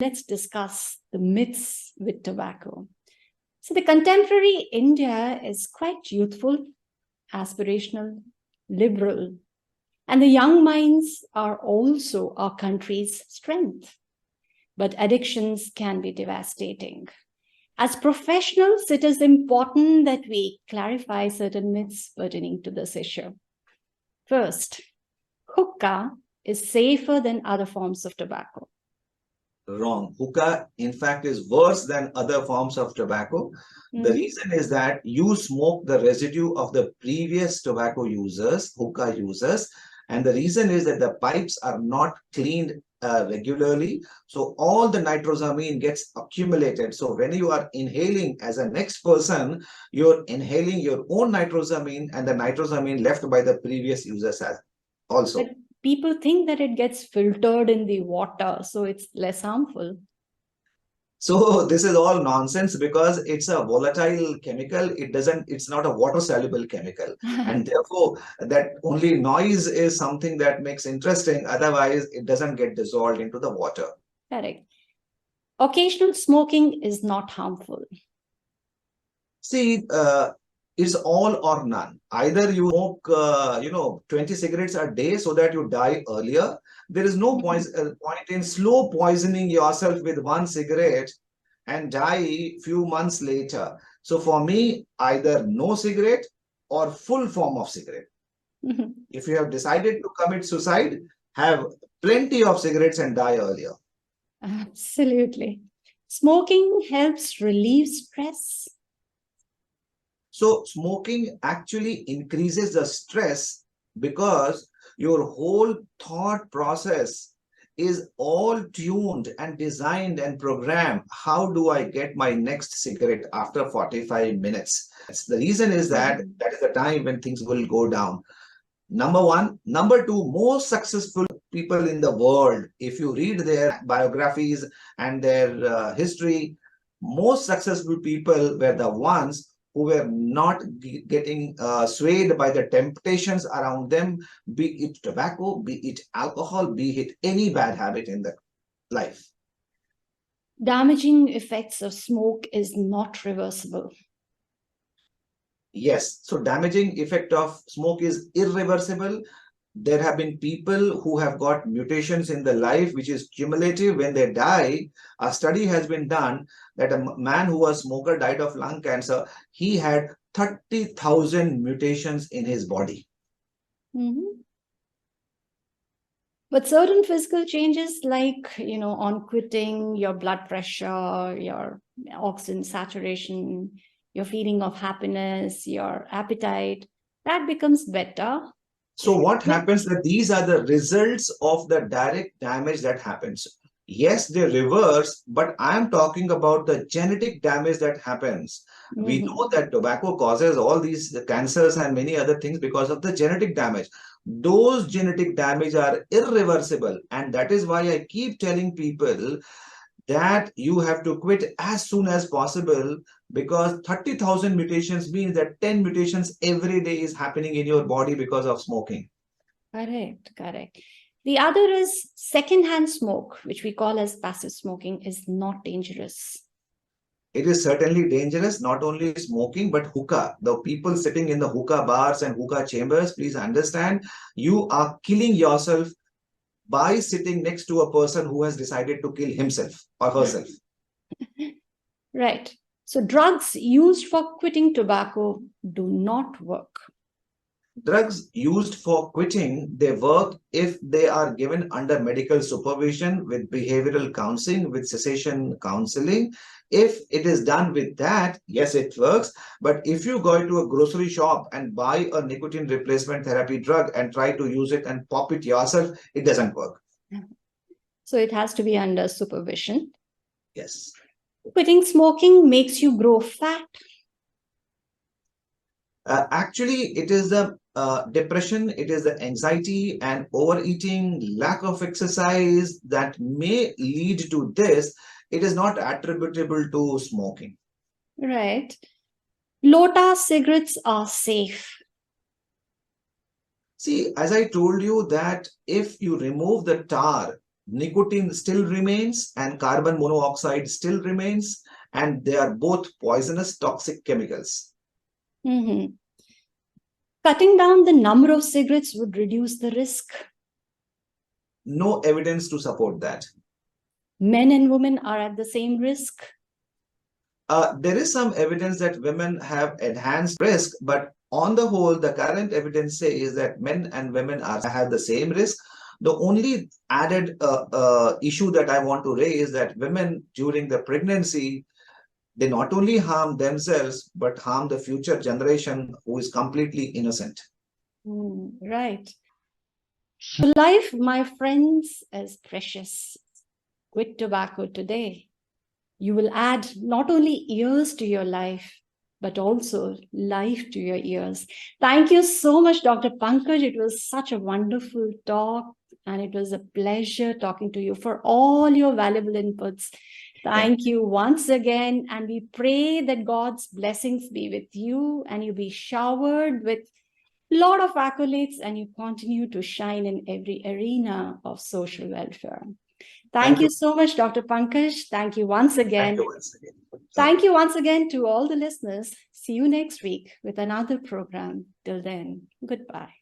let's discuss the myths with tobacco. So the contemporary India is quite youthful, aspirational, liberal, and the young minds are also our country's strength. But addictions can be devastating. As professionals, it is important that we clarify certain myths pertaining to this issue. First, hookah is safer than other forms of tobacco. Wrong. Hookah, in fact, is worse than other forms of tobacco. The reason is that you smoke the residue of the previous tobacco users, hookah users, and the reason is that the pipes are not cleaned regularly. So all the nitrosamine gets accumulated. So when you are inhaling as a next person, you're inhaling your own nitrosamine and the nitrosamine left by the previous users as also. But people think that it gets filtered in the water, so it's less harmful. So this is all nonsense because it's a volatile chemical. It's not a water soluble chemical. And therefore that only noise is something that makes interesting. Otherwise it doesn't get dissolved into the water. Correct. Occasional smoking is not harmful. See, it's all or none. Either you smoke, 20 cigarettes a day so that you die earlier. There is no point in slow poisoning yourself with one cigarette and die few months later. So for me, either no cigarette or full form of cigarette. If you have decided to commit suicide, have plenty of cigarettes and die earlier. Absolutely. Smoking helps relieve stress. So smoking actually increases the stress because your whole thought process is all tuned and designed and programmed. How do I get my next cigarette after 45 minutes? The reason is that that is the time when things will go down. Number one. Number two, most successful people in the world, if you read their biographies and their history, most successful people were the ones who were not getting swayed by the temptations around them, be it tobacco, be it alcohol, be it any bad habit in their life. Damaging effects of smoke is not reversible. Yes, so damaging effect of smoke is irreversible. There have been people who have got mutations in the life, which is cumulative. When they die, a study has been done that a man who was a smoker died of lung cancer. He had 30,000 mutations in his body. But certain physical changes like, on quitting, your blood pressure, your oxygen saturation, your feeling of happiness, your appetite, that becomes better. So what happens that these are the results of the direct damage that happens. Yes, they reverse, but I'm talking about the genetic damage that happens. We know that tobacco causes all these cancers and many other things because of the genetic damage. Those genetic damage are irreversible. And that is why I keep telling people that you have to quit as soon as possible, because 30,000 mutations means that 10 mutations every day is happening in your body because of smoking. Correct. The other is secondhand smoke, which we call as passive smoking, is not dangerous. It is certainly dangerous, not only smoking, but hookah. The people sitting in the hookah bars and hookah chambers, please understand, you are killing yourself by sitting next to a person who has decided to kill himself or herself. Right. So drugs used for quitting tobacco do not work. Drugs used for quitting, they work if they are given under medical supervision with behavioral counseling, with cessation counseling. If it is done with that, yes, it works. But if you go to a grocery shop and buy a nicotine replacement therapy drug and try to use it and pop it yourself, it doesn't work. So it has to be under supervision. Yes. Quitting smoking makes you grow fat. Actually, it is the depression, it is the anxiety and overeating, lack of exercise that may lead to this. It is not attributable to smoking. Right. Low-tar cigarettes are safe. See, as I told you that if you remove the tar, nicotine still remains and carbon monoxide still remains, and they are both poisonous, toxic chemicals. Mhm. Cutting down the number of cigarettes would reduce the risk. No evidence to support that. Men and women are at the same risk. There is some evidence that women have enhanced risk, but on the whole, the current evidence says that men and women have the same risk. The only added issue that I want to raise is that women during the pregnancy, they not only harm themselves, but harm the future generation who is completely innocent. Right. Life, my friends, is precious. Quit tobacco today. You will add not only years to your life, but also life to your years. Thank you so much, Dr. Pankaj. It was such a wonderful talk, and it was a pleasure talking to you for all your valuable inputs. Thank you once again, and we pray that God's blessings be with you and you be showered with a lot of accolades and you continue to shine in every arena of social welfare. Thank you so much, Dr. Pankaj. Thank you once again. Thank you once again. Thank you once again to all the listeners. See you next week with another program. Till then, goodbye.